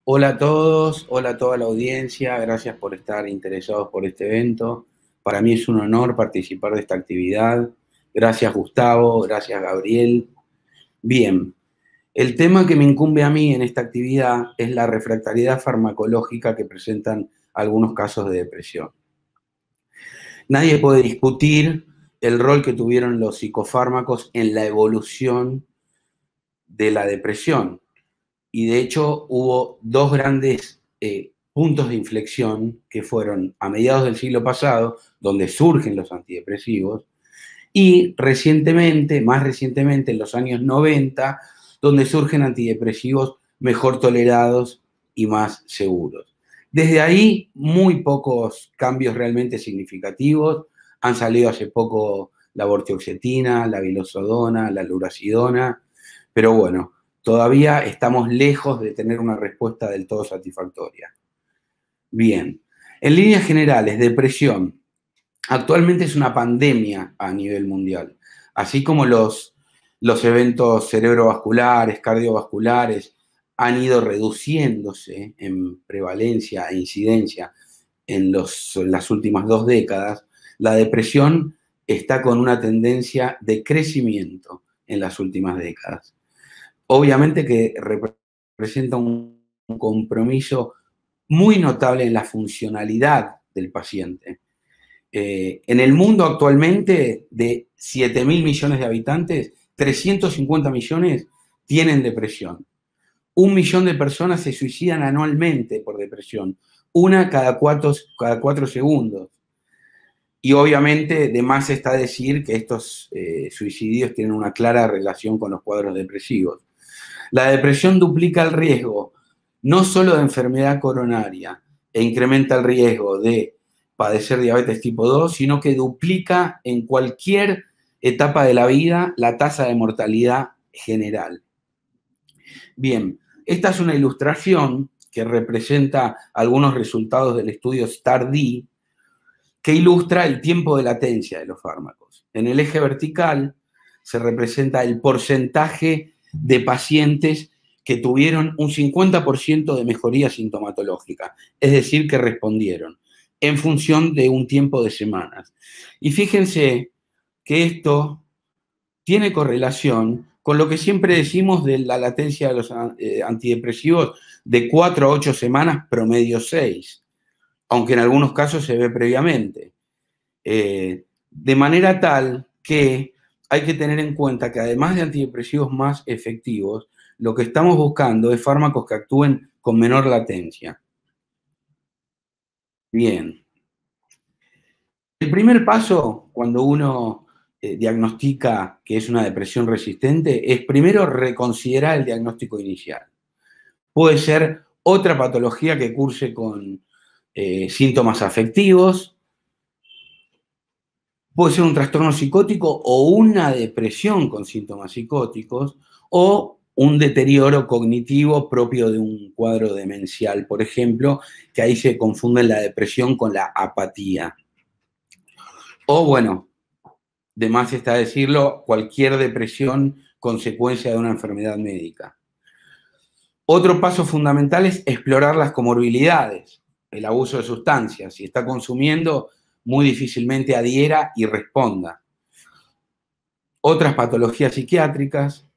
Hola a todos, hola a toda la audiencia, gracias por estar interesados por este evento. Para mí es un honor participar de esta actividad. Gracias Gustavo, gracias Gabriel. Bien, el tema que me incumbe a mí en esta actividad es la refractariedad farmacológica que presentan algunos casos de depresión. Nadie puede discutir el rol que tuvieron los psicofármacos en la evolución de la depresión. Y de hecho hubo dos grandes puntos de inflexión que fueron a mediados del siglo pasado, donde surgen los antidepresivos, y recientemente, más recientemente, en los años 90, donde surgen antidepresivos mejor tolerados y más seguros. Desde ahí, muy pocos cambios realmente significativos. Han salido hace poco la vortioxetina, la vilozodona, la lurasidona, pero bueno, todavía estamos lejos de tener una respuesta del todo satisfactoria. Bien, en líneas generales, depresión. Actualmente es una pandemia a nivel mundial, así como los eventos cerebrovasculares, cardiovasculares han ido reduciéndose en prevalencia e incidencia en las últimas 2 décadas, la depresión está con una tendencia de crecimiento en las últimas décadas. Obviamente que representa un compromiso muy notable en la funcionalidad del paciente. En el mundo actualmente, de 7.000 millones de habitantes, 350 millones tienen depresión. 1 millón de personas se suicidan anualmente por depresión, una cada 4 segundos. Y obviamente, de más está decir que estos suicidios tienen una clara relación con los cuadros depresivos. La depresión duplica el riesgo no solo de enfermedad coronaria e incrementa el riesgo de padecer diabetes tipo 2, sino que duplica en cualquier etapa de la vida la tasa de mortalidad general. Bien, esta es una ilustración que representa algunos resultados del estudio STAR-D, que ilustra el tiempo de latencia de los fármacos. En el eje vertical se representa el porcentaje de pacientes que tuvieron un 50% de mejoría sintomatológica, es decir, que respondieron en función de un tiempo de semanas. Y fíjense que esto tiene correlación con lo que siempre decimos de la latencia de los antidepresivos de 4 a 8 semanas, promedio 6, aunque en algunos casos se ve previamente. De manera tal que hay que tener en cuenta que además de antidepresivos más efectivos, lo que estamos buscando es fármacos que actúen con menor latencia. Bien. El primer paso cuando uno diagnostica que es una depresión resistente es primero reconsiderar el diagnóstico inicial. Puede ser otra patología que curse con síntomas afectivos, puede ser un trastorno psicótico o una depresión con síntomas psicóticos, o un deterioro cognitivo propio de un cuadro demencial, por ejemplo, que ahí se confunde la depresión con la apatía. O bueno, de más está decirlo, cualquier depresión consecuencia de una enfermedad médica. Otro paso fundamental es explorar las comorbilidades, el abuso de sustancias. Si está consumiendo, muy difícilmente adhiera y responda. Otras patologías psiquiátricas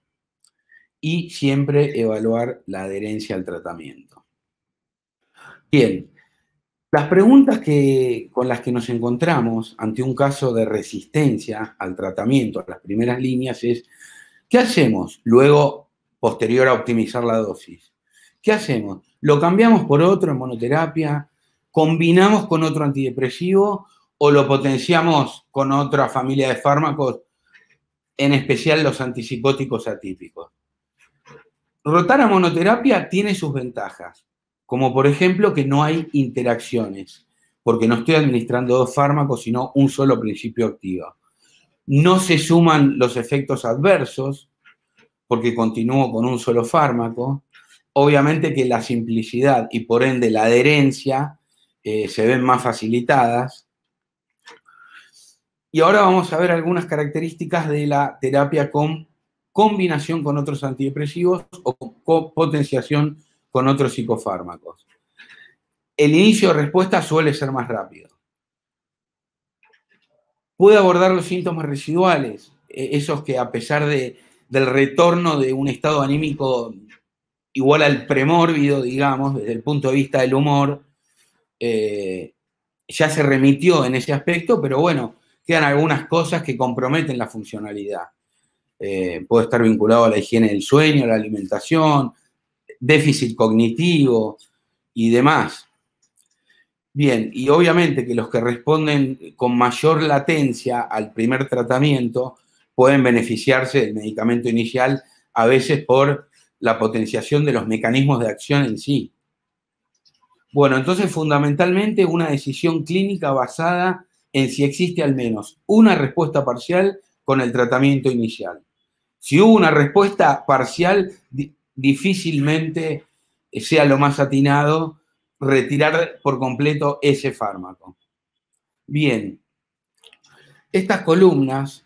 y siempre evaluar la adherencia al tratamiento. Bien, las preguntas con las que nos encontramos ante un caso de resistencia al tratamiento, a las primeras líneas, es ¿qué hacemos luego, posterior a optimizar la dosis? ¿Qué hacemos? ¿Lo cambiamos por otro en monoterapia? ¿Combinamos con otro antidepresivo? ¿O lo potenciamos con otra familia de fármacos, en especial los antipsicóticos atípicos? Rotar a monoterapia tiene sus ventajas, como por ejemplo que no hay interacciones, porque no estoy administrando 2 fármacos, sino un solo principio activo. No se suman los efectos adversos, porque continúo con un solo fármaco. Obviamente que la simplicidad y por ende la adherencia se ven más facilitadas. Y ahora vamos a ver algunas características de la terapia con combinación con otros antidepresivos o con potenciación con otros psicofármacos. El inicio de respuesta suele ser más rápido. Puede abordar los síntomas residuales, esos que a pesar del retorno de un estado anímico igual al premórbido, digamos, desde el punto de vista del humor, ya se remitió en ese aspecto, pero bueno, quedan algunas cosas que comprometen la funcionalidad. Puede estar vinculado a la higiene del sueño, a la alimentación, déficit cognitivo y demás. Bien, y obviamente que los que responden con mayor latencia al primer tratamiento pueden beneficiarse del medicamento inicial, a veces por la potenciación de los mecanismos de acción en sí. Bueno, entonces fundamentalmente una decisión clínica basada en si existe al menos una respuesta parcial con el tratamiento inicial. Si hubo una respuesta parcial, difícilmente sea lo más atinado retirar por completo ese fármaco. Bien, estas columnas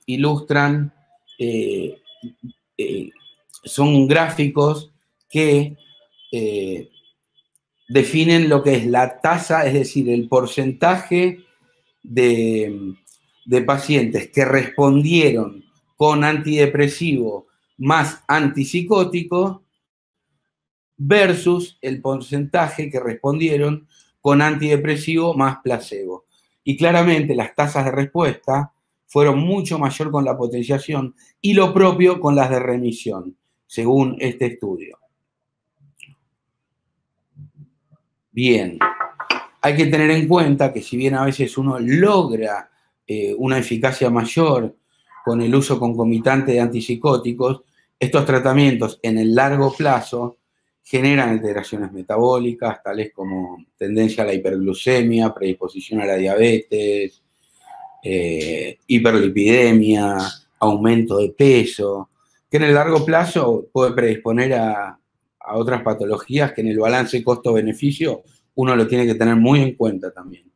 ilustran, son gráficos que definen lo que es la tasa, es decir, el porcentaje de pacientes que respondieron con antidepresivo más antipsicótico versus el porcentaje que respondieron con antidepresivo más placebo. Y claramente las tasas de respuesta fueron mucho mayor con la potenciación y lo propio con las de remisión, según este estudio. Bien, hay que tener en cuenta que si bien a veces uno logra una eficacia mayor con el uso concomitante de antipsicóticos, estos tratamientos en el largo plazo generan alteraciones metabólicas, tales como tendencia a la hiperglucemia, predisposición a la diabetes, hiperlipidemia, aumento de peso, que en el largo plazo puede predisponer a otras patologías que en el balance costo-beneficio uno lo tiene que tener muy en cuenta también.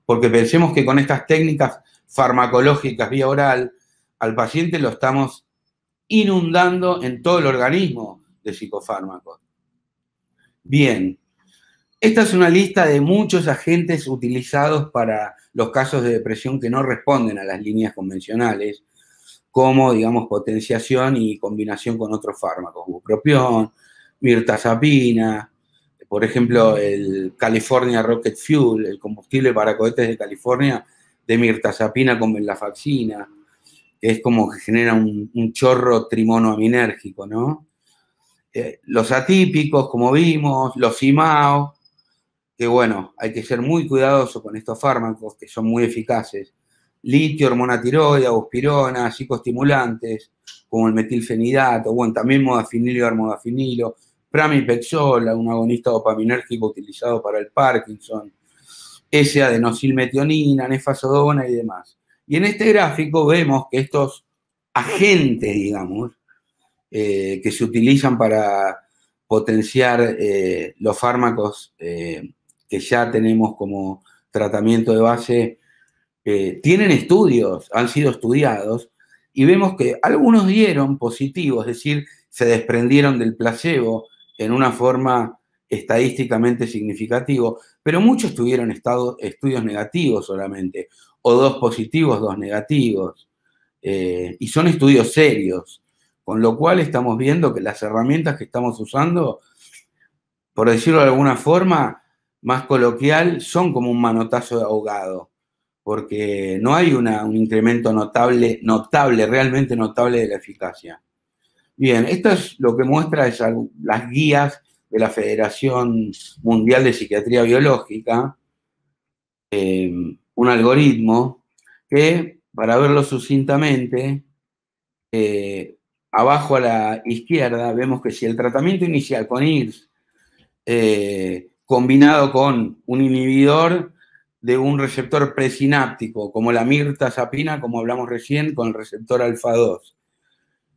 Porque pensemos que con estas técnicas farmacológicas vía oral, al paciente lo estamos inundando en todo el organismo de psicofármacos. Bien, esta es una lista de muchos agentes utilizados para los casos de depresión que no responden a las líneas convencionales, como, digamos, potenciación y combinación con otros fármacos, bupropión, mirtazapina, por ejemplo, el California Rocket Fuel, el combustible para cohetes de California, de mirtazapina con venlafaxina, que es como que genera un chorro trimonoaminérgico, ¿no? Los atípicos, como vimos, los IMAO, que bueno, hay que ser muy cuidadoso con estos fármacos, que son muy eficaces. Litio, hormona tiroidea, buspirona, psicoestimulantes, como el metilfenidato, bueno, también modafinilo y armodafinilo, pramipexol, un agonista dopaminérgico utilizado para el Parkinson, S-adenosilmetionina, nefazodona y demás. Y en este gráfico vemos que estos agentes, digamos, que se utilizan para potenciar los fármacos que ya tenemos como tratamiento de base, tienen estudios, han sido estudiados, y vemos que algunos dieron positivo, es decir, se desprendieron del placebo en una forma estadísticamente significativo, pero muchos tuvieron estudios negativos solamente, o 2 positivos, 2 negativos, y son estudios serios. Con lo cual estamos viendo que las herramientas que estamos usando, por decirlo de alguna forma más coloquial, son como un manotazo de ahogado, porque no hay un incremento notable, realmente notable de la eficacia. Bien, esto es lo que muestra las guías de la Federación Mundial de Psiquiatría Biológica, un algoritmo que, para verlo sucintamente, abajo a la izquierda vemos que si el tratamiento inicial con IRS combinado con un inhibidor de un receptor presináptico, como la mirtazapina, como hablamos recién, con el receptor alfa-2,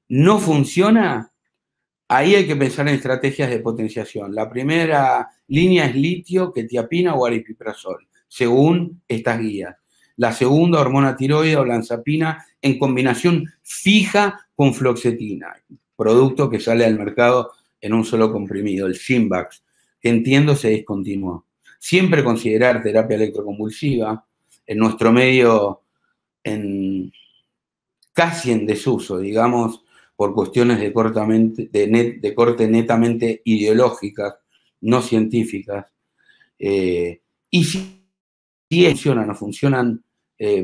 no funciona, ahí hay que pensar en estrategias de potenciación. La primera línea es litio, quetiapina o aripiprazol, según estas guías. La segunda, hormona tiroidea o olanzapina en combinación fija con fluoxetina, producto que sale al mercado en un solo comprimido, el Simvax, que entiendo se discontinuó. Siempre considerar terapia electroconvulsiva, en nuestro medio casi en desuso, digamos, por cuestiones de corte netamente ideológicas, no científicas. Y si funcionan o funcionan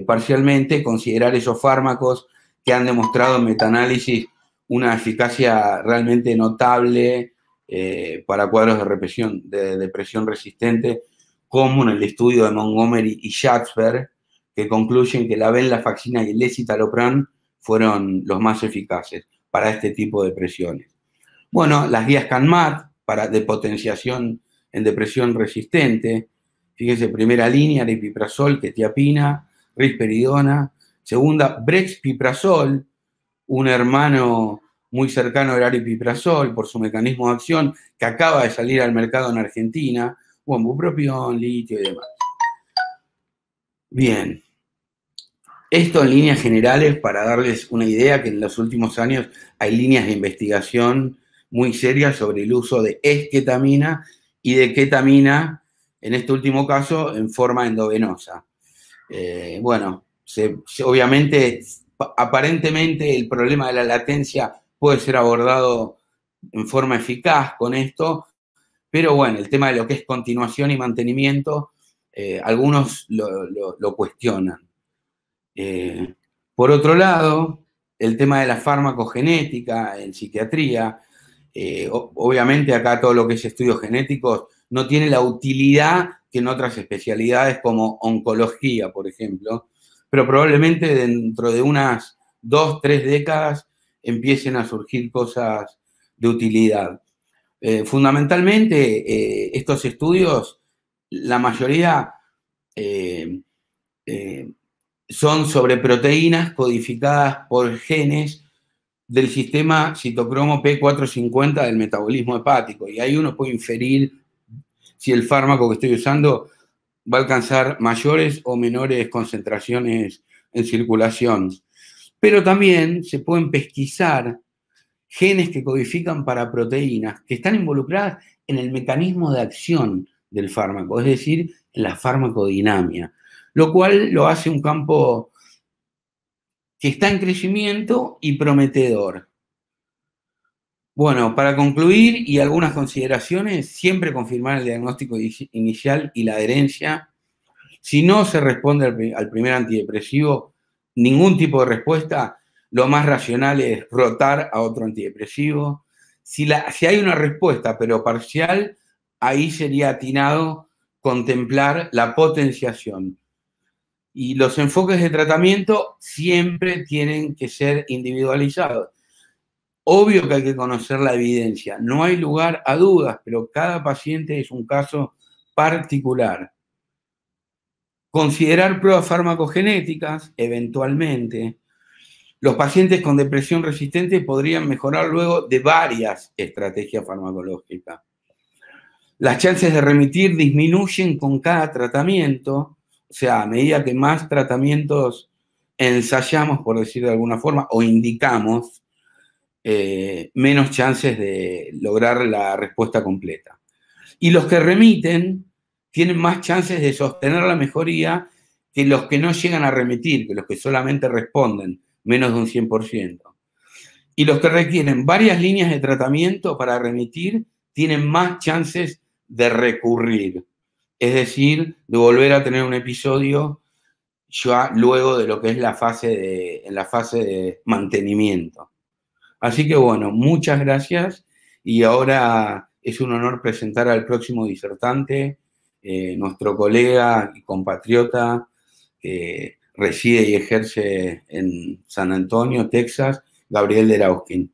parcialmente, considerar esos fármacos que han demostrado en metaanálisis una eficacia realmente notable para cuadros de depresión resistente, como en el estudio de Montgomery y Schatzberg, que concluyen que la venlafaxina y el escitalopram fueron los más eficaces para este tipo de depresiones. Bueno, las guías CANMAT de potenciación en depresión resistente. Fíjense, primera línea, aripiprazol, quetiapina, risperidona. Segunda, brexpiprazol, un hermano muy cercano del aripiprazol por su mecanismo de acción, que acaba de salir al mercado en Argentina. Bueno, bupropión, litio y demás. Bien. Esto en líneas generales para darles una idea que en los últimos años hay líneas de investigación muy serias sobre el uso de esketamina y de ketamina, en este último caso, en forma endovenosa. Bueno, obviamente, aparentemente el problema de la latencia puede ser abordado en forma eficaz con esto, pero bueno, el tema de lo que es continuación y mantenimiento, algunos lo cuestionan. Por otro lado, el tema de la farmacogenética en psiquiatría, obviamente acá todo lo que es estudios genéticos no tiene la utilidad que en otras especialidades como oncología, por ejemplo, pero probablemente dentro de unas 2, 3 décadas empiecen a surgir cosas de utilidad. Fundamentalmente, estos estudios, la mayoría son sobre proteínas codificadas por genes del sistema citocromo P450 del metabolismo hepático. Y ahí uno puede inferir si el fármaco que estoy usando va a alcanzar mayores o menores concentraciones en circulación. Pero también se pueden pesquisar genes que codifican para proteínas que están involucradas en el mecanismo de acción del fármaco, es decir, en la farmacodinamia, lo cual lo hace un campo que está en crecimiento y prometedor. Bueno, para concluir y algunas consideraciones, siempre confirmar el diagnóstico inicial y la adherencia. Si no se responde al primer antidepresivo, ningún tipo de respuesta, lo más racional es rotar a otro antidepresivo. Si hay una respuesta, pero parcial, ahí sería atinado contemplar la potenciación. Y los enfoques de tratamiento siempre tienen que ser individualizados. Obvio que hay que conocer la evidencia, no hay lugar a dudas, pero cada paciente es un caso particular. Considerar pruebas farmacogenéticas, eventualmente. Los pacientes con depresión resistente podrían mejorar luego de varias estrategias farmacológicas. Las chances de remitir disminuyen con cada tratamiento, o sea, a medida que más tratamientos ensayamos, por decir de alguna forma, o indicamos, menos chances de lograr la respuesta completa. Y los que remiten tienen más chances de sostener la mejoría que los que no llegan a remitir, que los que solamente responden, menos de un 100%. Y los que requieren varias líneas de tratamiento para remitir tienen más chances de recurrir, es decir, de volver a tener un episodio ya luego de lo que es en la fase de mantenimiento. Así que bueno, muchas gracias y ahora es un honor presentar al próximo disertante, nuestro colega y compatriota que reside y ejerce en San Antonio, Texas, Gabriel Derauskin.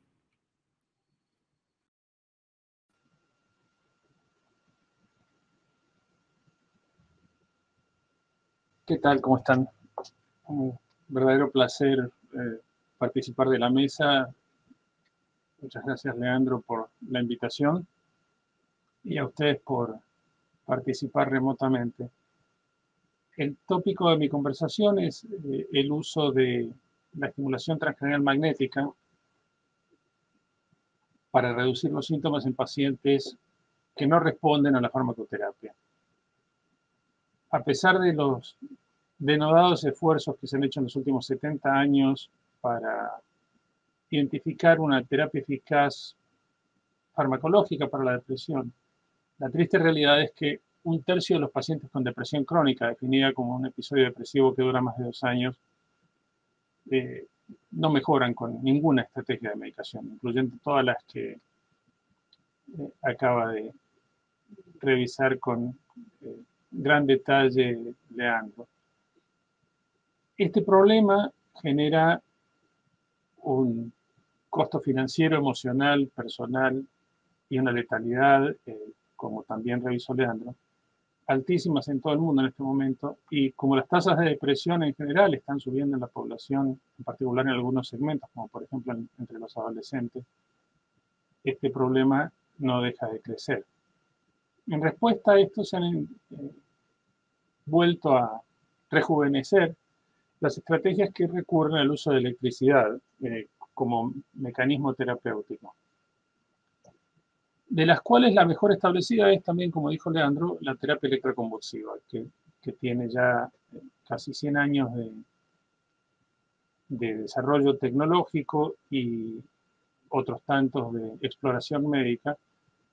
¿Qué tal? ¿Cómo están? Un verdadero placer participar de la mesa. Muchas gracias, Leandro, por la invitación y a ustedes por participar remotamente. El tópico de mi conversación es el uso de la estimulación transcranial magnética para reducir los síntomas en pacientes que no responden a la farmacoterapia. A pesar de los denodados esfuerzos que se han hecho en los últimos 70 años para identificar una terapia eficaz farmacológica para la depresión, la triste realidad es que un tercio de los pacientes con depresión crónica, definida como un episodio depresivo que dura más de 2 años, no mejoran con ninguna estrategia de medicación, incluyendo todas las que acaba de revisar con gran detalle Leandro. Este problema genera un costo financiero, emocional, personal y una letalidad, como también revisó Leandro, altísimas en todo el mundo en este momento, y como las tasas de depresión en general están subiendo en la población, en particular en algunos segmentos, como por ejemplo entre los adolescentes, este problema no deja de crecer. En respuesta a esto se han vuelto a rejuvenecer las estrategias que recurren al uso de electricidad como mecanismo terapéutico, de las cuales la mejor establecida es también, como dijo Leandro, la terapia electroconvulsiva, que tiene ya casi 100 años de desarrollo tecnológico y otros tantos de exploración médica,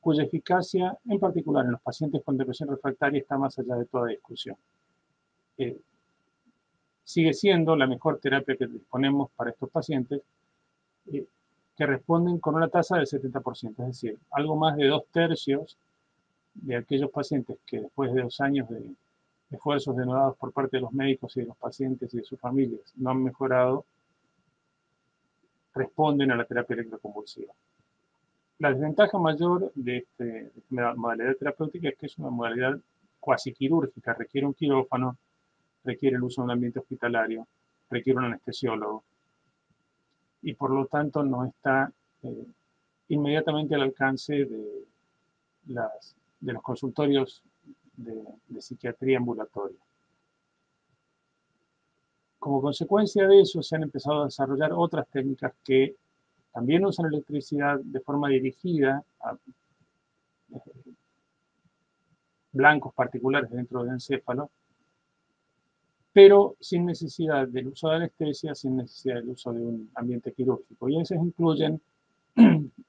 cuya eficacia, en particular en los pacientes con depresión refractaria, está más allá de toda discusión. Sigue siendo la mejor terapia que disponemos para estos pacientes, que responden con una tasa del 70%, es decir, algo más de 2/3 de aquellos pacientes que después de 2 años de esfuerzos denodados por parte de los médicos y de los pacientes y de sus familias no han mejorado, responden a la terapia electroconvulsiva. La desventaja mayor de esta modalidad terapéutica es que es una modalidad cuasi quirúrgica, requiere un quirófano, requiere el uso de un ambiente hospitalario, requiere un anestesiólogo, y por lo tanto no está inmediatamente al alcance de los consultorios de psiquiatría ambulatoria. Como consecuencia de eso, se han empezado a desarrollar otras técnicas que también usan electricidad de forma dirigida a blancos particulares dentro del encéfalo, pero sin necesidad del uso de anestesia, sin necesidad del uso de un ambiente quirúrgico. Y a veces incluyen,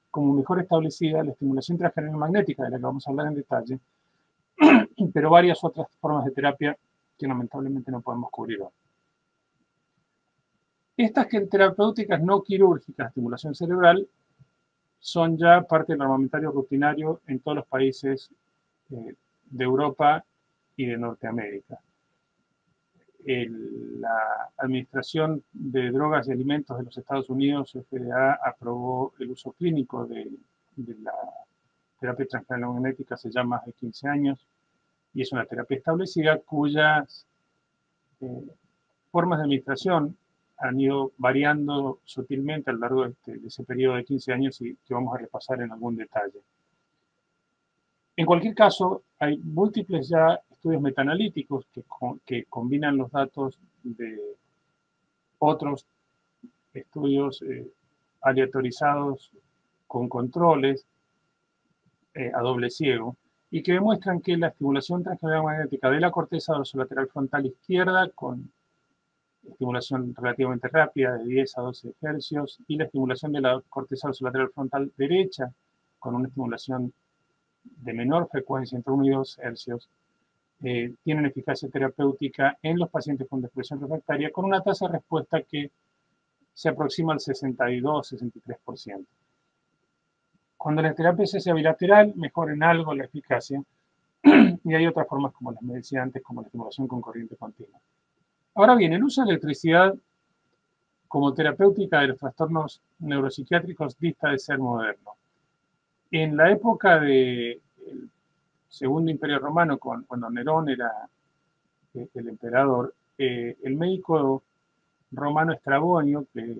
como mejor establecida, la estimulación transcranial magnética, de la que vamos a hablar en detalle, pero varias otras formas de terapia que lamentablemente no podemos cubrir hoy. Estas terapéuticas no quirúrgicas, estimulación cerebral, son ya parte del armamentario rutinario en todos los países de Europa y de Norteamérica. La Administración de Drogas y Alimentos de los Estados Unidos, FDA, aprobó el uso clínico de la terapia transcranial magnética hace ya más de 15 años, y es una terapia establecida cuyas formas de administración han ido variando sutilmente a lo largo de ese periodo de 15 años y que vamos a repasar en algún detalle. En cualquier caso, hay múltiples ya estudios metaanalíticos que combinan los datos de otros estudios aleatorizados con controles a doble ciego y que demuestran que la estimulación transcranial magnética de la corteza dorsolateral frontal izquierda con estimulación relativamente rápida de 10 a 12 hercios y la estimulación de la corteza dorsolateral frontal derecha con una estimulación de menor frecuencia, entre 1 y 2 hercios, tienen eficacia terapéutica en los pacientes con depresión refractaria con una tasa de respuesta que se aproxima al 62-63%. Cuando la terapia se hace bilateral, mejora en algo la eficacia, y hay otras formas, como les decía antes, como la estimulación con corriente continua. Ahora bien, el uso de electricidad como terapéutica de los trastornos neuropsiquiátricos dista de ser moderno. En la época del Segundo Imperio Romano, cuando Nerón era el emperador, el médico romano Estrabonio, que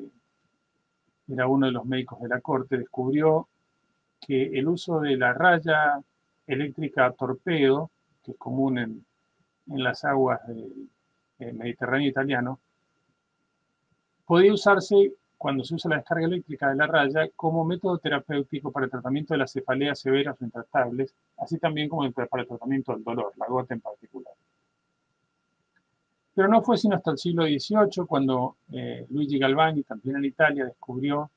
era uno de los médicos de la corte, descubrió que el uso de la raya eléctrica torpedo, que es común en las aguas del Mediterráneo italiano, podía usarse cuando se usa la descarga eléctrica de la raya como método terapéutico para el tratamiento de las cefaleas severas o intratables, así también como para el tratamiento del dolor, la gota en particular. Pero no fue sino hasta el siglo XVIII cuando Luigi Galvani, también en Italia, descubrió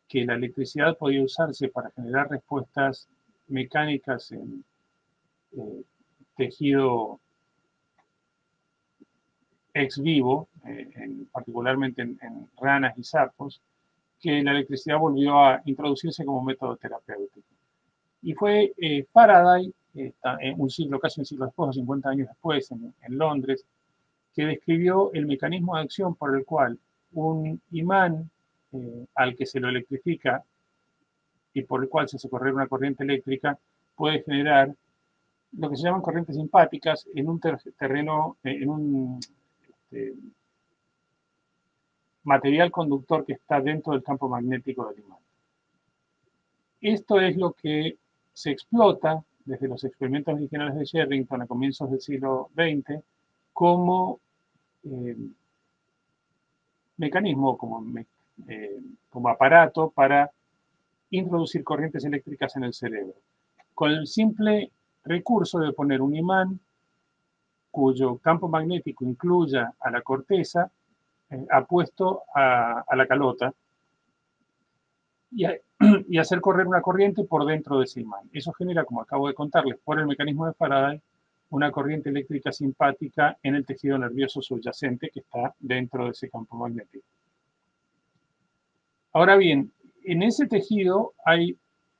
que la electricidad podía usarse para generar respuestas mecánicas en tejido ex vivo, particularmente en ranas y sapos, que la electricidad volvió a introducirse como método terapéutico. Y fue Faraday, casi un siglo después, o 50 años después, en Londres, que describió el mecanismo de acción por el cual un imán al que se lo electrifica y por el cual se hace correr una corriente eléctrica puede generar lo que se llaman corrientes simpáticas en un terreno, en un material conductor que está dentro del campo magnético del imán. Esto es lo que se explota desde los experimentos originales de Sherrington a comienzos del siglo XX como mecanismo, como aparato para introducir corrientes eléctricas en el cerebro, con el simple recurso de poner un imán cuyo campo magnético incluya a la corteza apuesto a la calota y hacer correr una corriente por dentro de ese imán. Eso genera, como acabo de contarles, por el mecanismo de Faraday, una corriente eléctrica simpática en el tejido nervioso subyacente que está dentro de ese campo magnético. Ahora bien, en ese tejido hay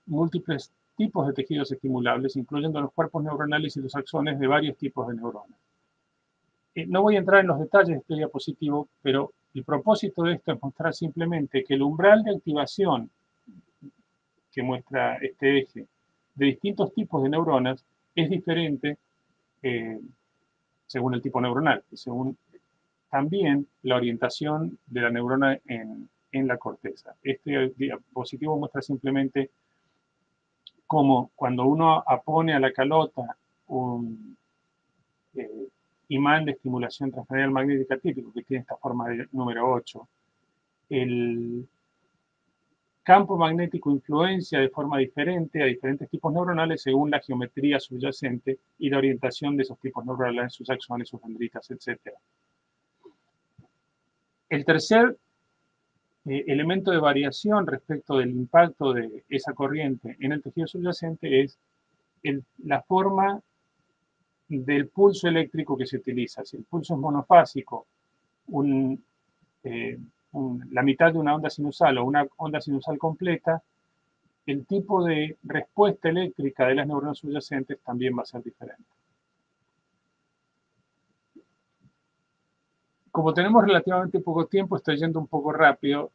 múltiples tipos de tejidos estimulables, incluyendo los cuerpos neuronales y los axones de varios tipos de neuronas. No voy a entrar en los detalles de este diapositivo, pero el propósito de esto es mostrar simplemente que el umbral de activación que muestra este eje de distintos tipos de neuronas es diferente según el tipo neuronal y según también la orientación de la neurona en la corteza. Este diapositivo muestra simplemente cómo cuando uno apone a la calota un imán de estimulación transcranial magnética típico que tiene esta forma de número 8, el campo magnético influencia de forma diferente a diferentes tipos neuronales según la geometría subyacente y la orientación de esos tipos neuronales, sus axones, sus dendritas, etc. El tercer elemento de variación respecto del impacto de esa corriente en el tejido subyacente es la forma del pulso eléctrico que se utiliza. Si el pulso es monofásico, la mitad de una onda sinusal o una onda sinusal completa, el tipo de respuesta eléctrica de las neuronas subyacentes también va a ser diferente. Como tenemos relativamente poco tiempo, estoy yendo un poco rápido,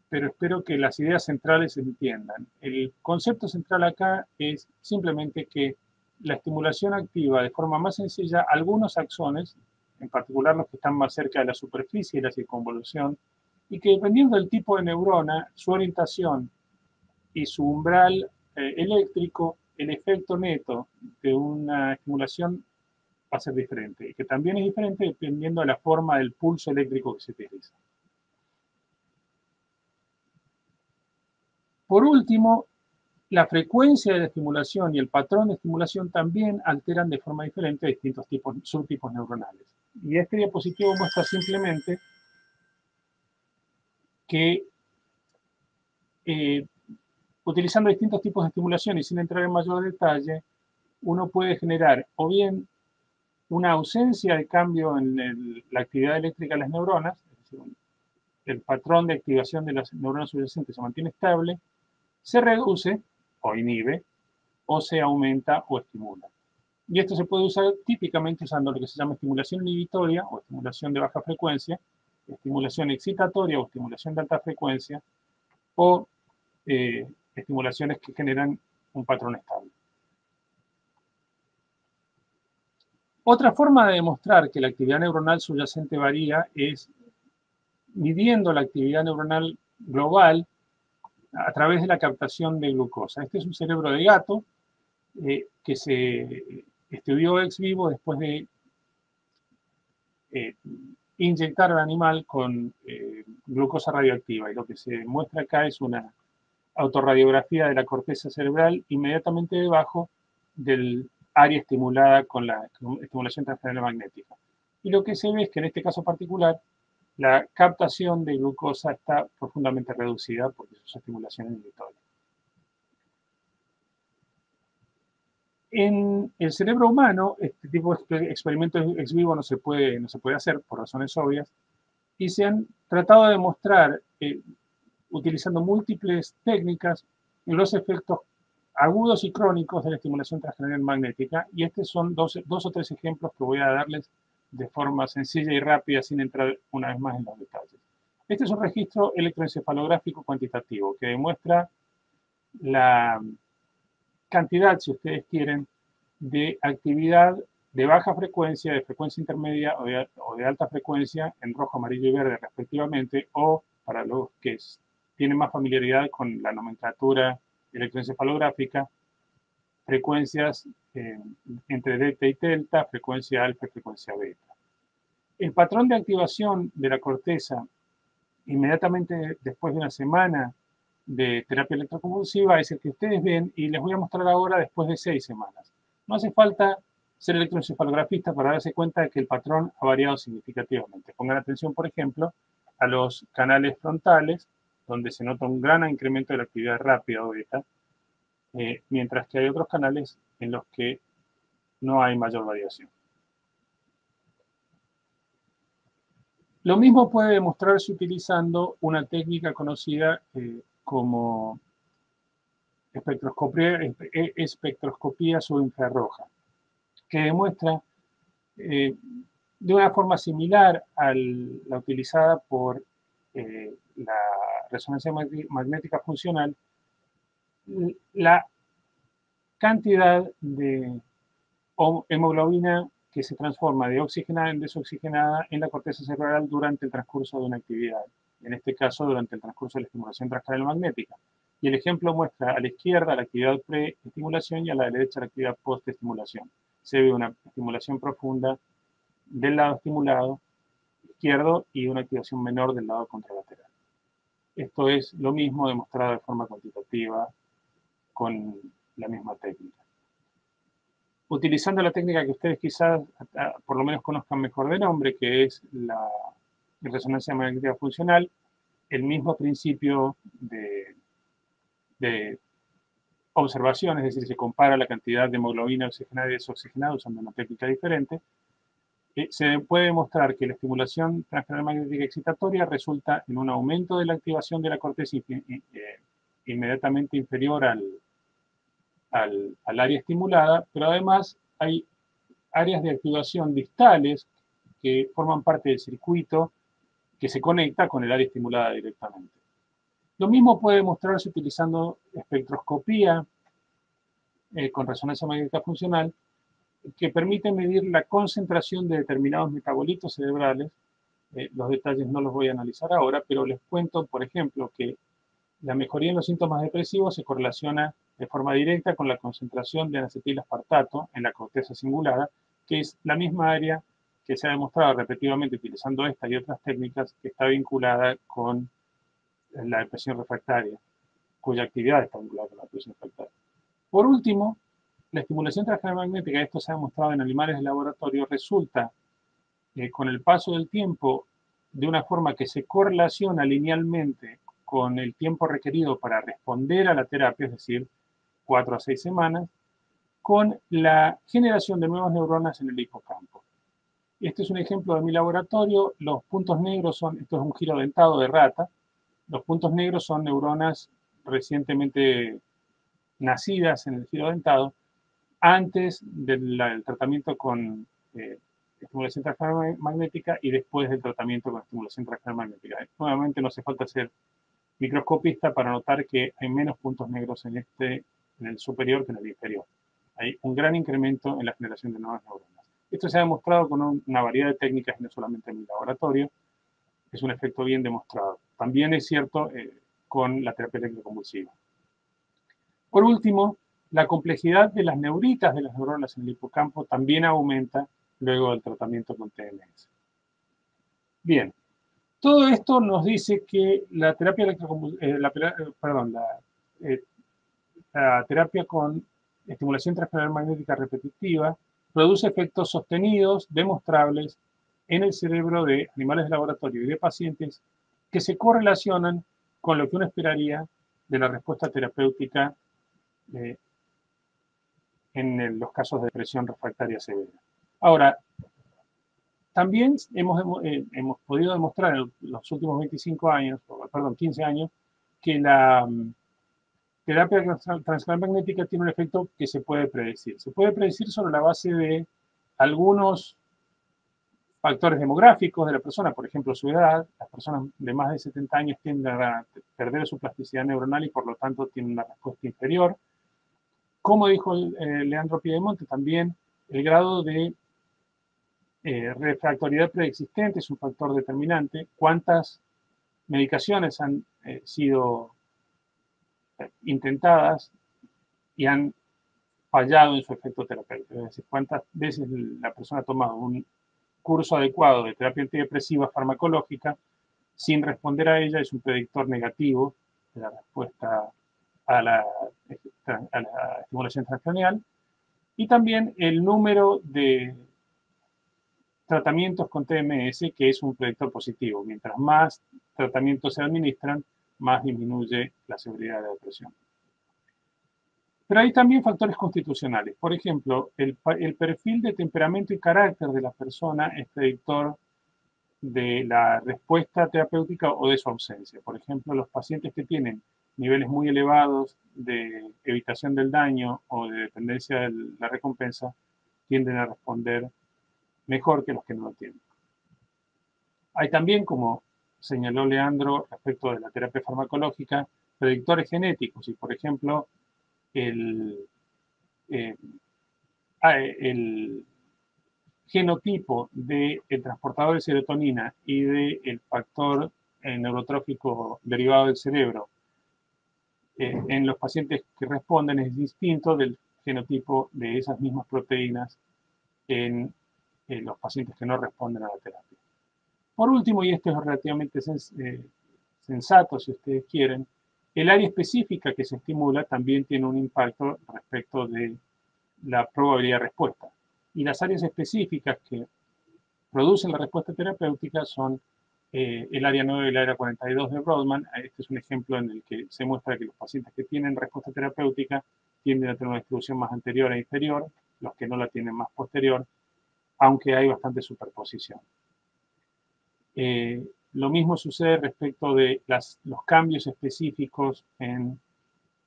pero espero que las ideas centrales se entiendan. El concepto central acá es simplemente que la estimulación activa de forma más sencilla algunos axones, en particular los que están más cerca de la superficie de la circunvolución, y que dependiendo del tipo de neurona, su orientación y su umbral eléctrico, el efecto neto de una estimulación va a ser diferente, y que también es diferente dependiendo de la forma del pulso eléctrico que se utiliza. Por último, la frecuencia de la estimulación y el patrón de estimulación también alteran de forma diferente distintos subtipos neuronales. Y este diapositivo muestra simplemente que utilizando distintos tipos de estimulación y sin entrar en mayor detalle, uno puede generar o bien una ausencia de cambio en la actividad eléctrica de las neuronas, es decir, el patrón de activación de las neuronas subyacentes se mantiene estable, se reduce o inhibe, o se aumenta o estimula. Y esto se puede usar típicamente usando lo que se llama estimulación inhibitoria o estimulación de baja frecuencia, estimulación excitatoria o estimulación de alta frecuencia, o estimulaciones que generan un patrón estable. Otra forma de demostrar que la actividad neuronal subyacente varía es midiendo la actividad neuronal global a través de la captación de glucosa. Este es un cerebro de gato que se estudió ex vivo después de inyectar al animal con glucosa radioactiva. Y lo que se muestra acá es una autorradiografía de la corteza cerebral inmediatamente debajo del área estimulada con la estimulación transcranial magnética. Y lo que se ve es que en este caso particular, la captación de glucosa está profundamente reducida porque es estimulación inhibitoria. En el cerebro humano, este tipo de experimentos ex vivo no se puede hacer por razones obvias, y se han tratado de demostrar, utilizando múltiples técnicas, los efectos agudos y crónicos de la estimulación transcranial magnética, y estos son dos o tres ejemplos que voy a darles de forma sencilla y rápida, sin entrar una vez más en los detalles. Este es un registro electroencefalográfico cuantitativo que demuestra la cantidad, si ustedes quieren, de actividad de baja frecuencia, de frecuencia intermedia o de alta frecuencia en rojo, amarillo y verde respectivamente, o para los que tienen más familiaridad con la nomenclatura electroencefalográfica, frecuencias entre delta y delta, frecuencia alfa y frecuencia beta. El patrón de activación de la corteza inmediatamente después de una semana de terapia electroconvulsiva es el que ustedes ven y les voy a mostrar ahora después de 6 semanas. No hace falta ser electroencefalografista para darse cuenta de que el patrón ha variado significativamente. Pongan atención, por ejemplo, a los canales frontales, donde se nota un gran incremento de la actividad rápida o beta, mientras que hay otros canales en los que no hay mayor variación. Lo mismo puede demostrarse utilizando una técnica conocida como espectroscopía subinfrarroja, que demuestra de una forma similar a la utilizada por la resonancia magnética funcional, la cantidad de hemoglobina que se transforma de oxigenada en desoxigenada en la corteza cerebral durante el transcurso de una actividad, en este caso durante el transcurso de la estimulación transcranial magnética. Y el ejemplo muestra a la izquierda la actividad pre-estimulación y a la derecha la actividad post-estimulación. Se ve una estimulación profunda del lado estimulado izquierdo y una activación menor del lado contralateral. Esto es lo mismo demostrado de forma cuantitativa con la misma técnica. Utilizando la técnica que ustedes quizás por lo menos conozcan mejor de nombre, que es la resonancia magnética funcional, el mismo principio de observación, es decir, se compara la cantidad de hemoglobina oxigenada y desoxigenada usando una técnica diferente, se puede demostrar que la estimulación transcranial magnética excitatoria resulta en un aumento de la activación de la corteza inmediatamente inferior al área estimulada, pero además hay áreas de activación distales que forman parte del circuito que se conecta con el área estimulada directamente. Lo mismo puede demostrarse utilizando espectroscopía con resonancia magnética funcional, que permite medir la concentración de determinados metabolitos cerebrales. Los detalles no los voy a analizar ahora, pero les cuento, por ejemplo, que la mejoría en los síntomas depresivos se correlaciona de forma directa con la concentración de N-acetil-aspartato en la corteza cingulada, que es la misma área que se ha demostrado repetidamente utilizando esta y otras técnicas, que está vinculada con la depresión refractaria, cuya actividad está vinculada con la depresión refractaria. Por último, la estimulación transcranial magnética, esto se ha demostrado en animales de laboratorio, resulta con el paso del tiempo de una forma que se correlaciona linealmente con el tiempo requerido para responder a la terapia, es decir, 4 a 6 semanas, con la generación de nuevas neuronas en el hipocampo. Este es un ejemplo de mi laboratorio. Los puntos negros son, esto es un giro dentado de rata, los puntos negros son neuronas recientemente nacidas en el giro dentado, antes del tratamiento con estimulación transcranial magnética y después del tratamiento con estimulación transcranial magnética. Nuevamente no hace falta ser microscopista para notar que hay menos puntos negros en el superior que en el inferior. Hay un gran incremento en la generación de nuevas neuronas. Esto se ha demostrado con una variedad de técnicas y no solamente en mi laboratorio. Es un efecto bien demostrado. También es cierto con la terapia electroconvulsiva. Por último, la complejidad de las neuritas de las neuronas en el hipocampo también aumenta luego del tratamiento con TMS. Bien, todo esto nos dice que la terapia eh, la terapia con estimulación transcranial magnética repetitiva produce efectos sostenidos, demostrables, en el cerebro de animales de laboratorio y de pacientes que se correlacionan con lo que uno esperaría de la respuesta terapéutica eh, en los casos de depresión refractaria severa. Ahora, también hemos podido demostrar en los últimos 25 años, perdón, 15 años, que la terapia transcranial magnética tiene un efecto que se puede predecir. Se puede predecir sobre la base de algunos factores demográficos de la persona, por ejemplo, su edad. Las personas de más de 70 años tienden a perder su plasticidad neuronal y por lo tanto tienen una respuesta inferior. Como dijo Leandro Piedemonte, también el grado de refractoriedad preexistente es un factor determinante. ¿Cuántas medicaciones han sido intentadas y han fallado en su efecto terapéutico? Es decir, cuántas veces la persona ha tomado un curso adecuado de terapia antidepresiva farmacológica sin responder a ella es un predictor negativo de la respuesta a la, a la estimulación transcranial. Y también el número de tratamientos con TMS, que es un predictor positivo. Mientras más tratamientos se administran, más disminuye la severidad de la depresión. Pero hay también factores constitucionales. Por ejemplo, el perfil de temperamento y carácter de la persona es predictor de la respuesta terapéutica o de su ausencia. Por ejemplo, los pacientes que tienen niveles muy elevados de evitación del daño o de dependencia de la recompensa tienden a responder mejor que los que no lo tienen. Hay también, como señaló Leandro respecto de la terapia farmacológica, predictores genéticos y, por ejemplo, el, eh, el genotipo del transportador de serotonina y del factor neurotrófico derivado del cerebro en los pacientes que responden es distinto del genotipo de esas mismas proteínas en los pacientes que no responden a la terapia. Por último, y esto es relativamente sensato si ustedes quieren, el área específica que se estimula también tiene un impacto respecto de la probabilidad de respuesta. Y las áreas específicas que producen la respuesta terapéutica son el área 9 y el área 42 de Brodmann. Este es un ejemplo en el que se muestra que los pacientes que tienen respuesta terapéutica tienden a tener una distribución más anterior e inferior, los que no la tienen más posterior, aunque hay bastante superposición. Lo mismo sucede respecto de los cambios específicos en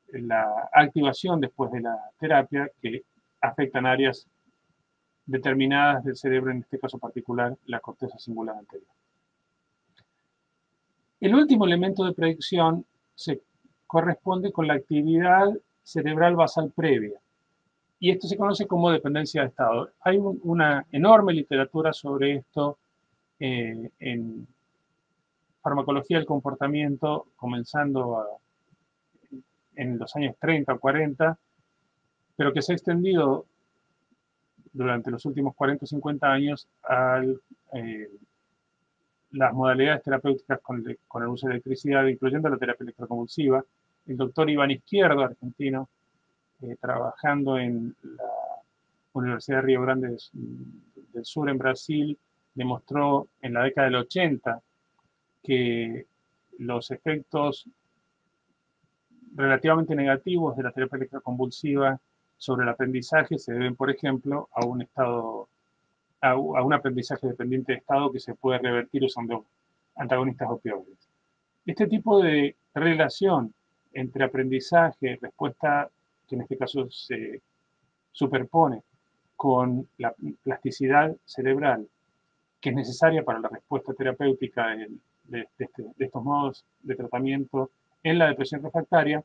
la activación después de la terapia que afectan áreas determinadas del cerebro, en este caso particular, la corteza cingulada anterior. El último elemento de predicción se corresponde con la actividad cerebral basal previa, y esto se conoce como dependencia de estado. Hay una enorme literatura sobre esto en farmacología del comportamiento, comenzando en los años 30 o 40, pero que se ha extendido durante los últimos 40 o 50 años a las modalidades terapéuticas con el uso de electricidad, incluyendo la terapia electroconvulsiva. El doctor Iván Izquierdo, argentino, trabajando en la Universidad de Río Grande del Sur en Brasil, demostró en la década del 80 que los efectos relativamente negativos de la terapia electroconvulsiva sobre el aprendizaje se deben, por ejemplo, a un aprendizaje dependiente de estado que se puede revertir usando antagonistas opioides. Este tipo de relación entre aprendizaje, respuesta, que en este caso se superpone con la plasticidad cerebral, que es necesaria para la respuesta terapéutica de estos modos de tratamiento en la depresión refractaria,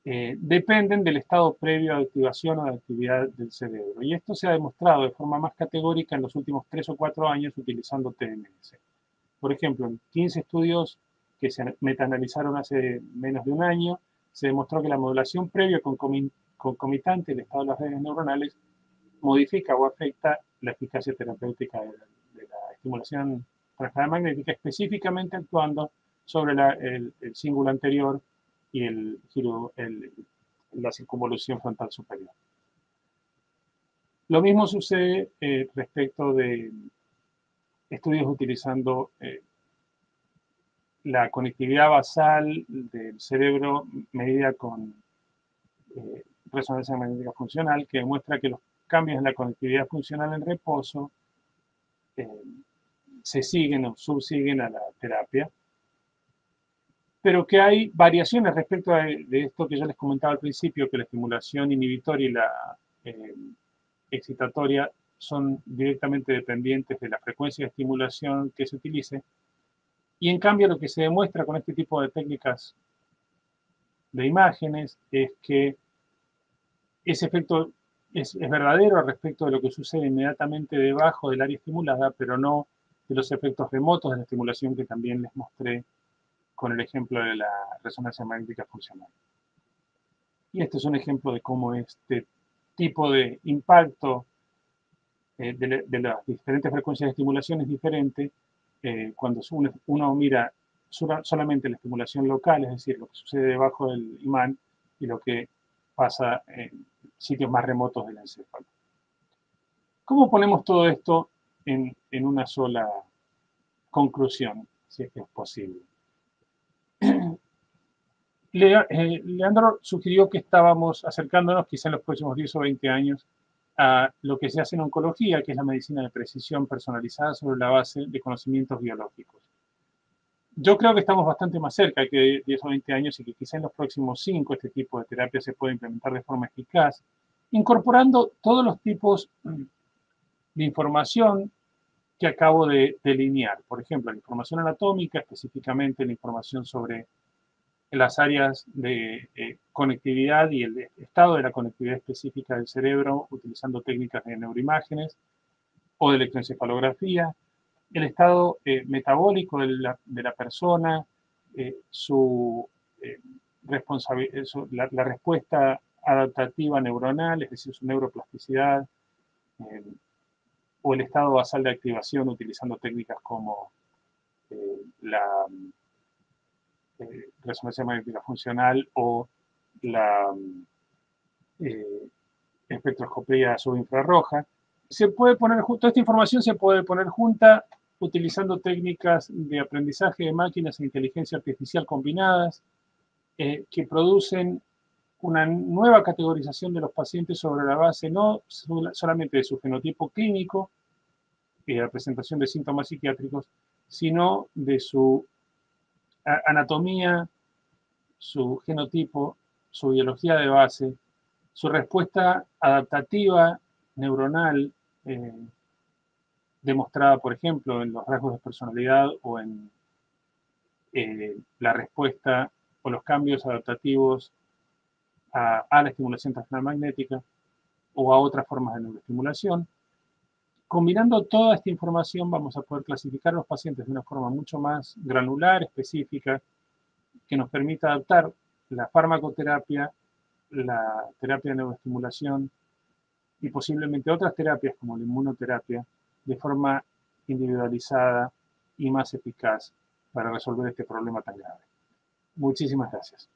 dependen del estado previo de activación o de actividad del cerebro. Y esto se ha demostrado de forma más categórica en los últimos 3 o 4 años utilizando TMS. Por ejemplo, en 15 estudios que se metaanalizaron hace menos de un año, se demostró que la modulación previa concomitante del estado de las redes neuronales modifica o afecta la eficacia terapéutica de la estimulación transcranial magnética, específicamente actuando sobre el cíngulo anterior y la circunvolución frontal superior. Lo mismo sucede respecto de estudios utilizando la conectividad basal del cerebro medida con resonancia magnética funcional, que demuestra que los cambios en la conectividad funcional en reposo se siguen o subsiguen a la terapia, pero que hay variaciones respecto de esto que yo les comentaba al principio, que la estimulación inhibitoria y la excitatoria son directamente dependientes de la frecuencia de estimulación que se utilice, y en cambio lo que se demuestra con este tipo de técnicas de imágenes es que ese efecto es verdadero respecto de lo que sucede inmediatamente debajo del área estimulada, pero no de los efectos remotos de la estimulación que también les mostré con el ejemplo de la resonancia magnética funcional. Y este es un ejemplo de cómo este tipo de impacto de las diferentes frecuencias de estimulación es diferente cuando uno mira solamente la estimulación local, es decir, lo que sucede debajo del imán, y lo que pasa en sitios más remotos del encéfalo. ¿Cómo ponemos todo esto en una sola conclusión, si es que es posible? Leandro sugirió que estábamos acercándonos, quizá en los próximos 10 o 20 años, a lo que se hace en oncología, que es la medicina de precisión personalizada sobre la base de conocimientos biológicos. Yo creo que estamos bastante más cerca que 10 o 20 años y que quizá en los próximos 5 este tipo de terapia se puede implementar de forma eficaz, incorporando todos los tipos de información que acabo de delinear. Por ejemplo, la información anatómica, específicamente la información sobre las áreas de conectividad y el estado de la conectividad específica del cerebro utilizando técnicas de neuroimágenes o de electroencefalografía, el estado metabólico de la persona, la respuesta adaptativa neuronal, es decir, su neuroplasticidad, o el estado basal de activación utilizando técnicas como la resonancia magnética funcional o la espectroscopía subinfrarroja. Toda esta información se puede poner junta utilizando técnicas de aprendizaje de máquinas e inteligencia artificial combinadas que producen una nueva categorización de los pacientes sobre la base no solamente de su fenotipo clínico y la presentación de síntomas psiquiátricos, sino de su anatomía, su genotipo, su biología de base, su respuesta adaptativa neuronal, demostrada, por ejemplo, en los rasgos de personalidad o en la respuesta o los cambios adaptativos a la estimulación transcranial magnética o a otras formas de neuroestimulación. Combinando toda esta información vamos a poder clasificar a los pacientes de una forma mucho más granular, específica, que nos permita adaptar la farmacoterapia, la terapia de neuroestimulación y posiblemente otras terapias como la inmunoterapia de forma individualizada y más eficaz para resolver este problema tan grave. Muchísimas gracias.